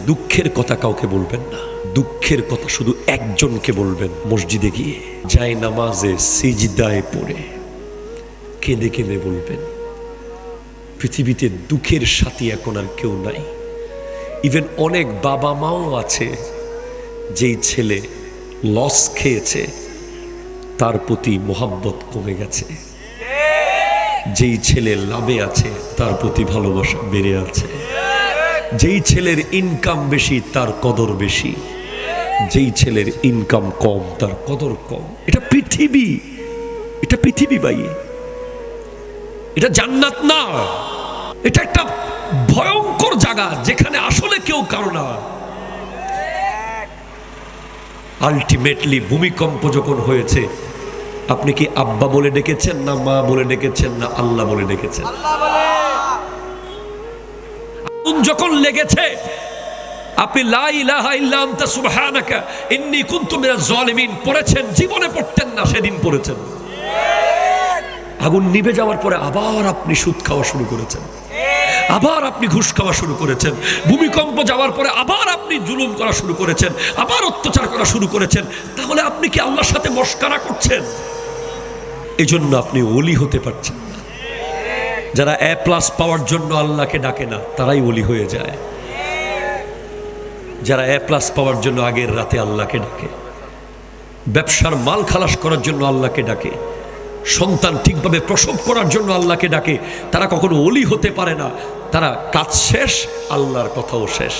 দুঃখের কথা কাউকে বলবেন না, দুঃখের কথা শুধু একজনকে বলবেন। মসজিদে গিয়ে যায় নামাজে সিজদায় পড়ে কেঁদে কেঁদে বলবেন, পৃথিবীতে দুঃখের সাথী এখন আর কেউ নাই। ইভেন অনেক বাবা মাও আছে যেই ছেলে লস খেয়েছে তার প্রতি মোহাব্বত কমে গেছে, যেই ছেলে লাভে আছে তার প্রতি ভালোবাসা বেড়ে আছে, যেই ছেলের ইনকাম বেশি তার কদর বেশি, যেই ছেলের ইনকাম কম তার কদর কম। এটা পৃথিবী, এটা পৃথিবী ভাই, এটা জান্নাত না, এটা একটা ভয়ঙ্কর জায়গা যেখানে আসলে কেউ কারো না। আলটিমেটলি ভূমিকম্প যখন হয়েছে, আপনি কি আব্বা বলে ডেকেছেন না মা বলে ডেকেছেন না আল্লাহ বলে ডেকেছেন? আগুন যখন লেগেছে আপনি লা ইলাহা ইল্লা আনতা সুবহানাকা ইন্নী কুনতু মিনাজ জালিমিন পড়েছেন, জীবনে পড়তেন না, সেদিন পড়েছেন। আগুন নিভে যাওয়ার পরে আবার আপনি সুদ খাওয়া শুরু করেছেন, আবার আপনি ঘুষ খাওয়া শুরু করেছেন। ভূমিকম্প যাওয়ার পরে আবার আপনি জুলুম করা শুরু করেছেন, আবার অত্যাচার করা শুরু করেছেন। তাহলে আপনি কি আল্লাহর সাথে মশকরা করছেন? এই জন্য আপনি ওলি হতে পারছেন না। যারা A+ পাওয়ার জন্য আল্লাহকে ডাকে না তারাই ওলি হয়ে যায়। যারা A+ পাওয়ার জন্য আগের রাতে আল্লাহকে ডাকে, ব্যবসার মাল খালাস করার জন্য আল্লাহকে ডাকে, সন্তান ঠিকভাবে প্রসব করার জন্য আল্লাহকে ডাকে, তারা কখনো ওলি হতে পারে না। তারা কাজ শেষ, আল্লাহর কথাও শেষ।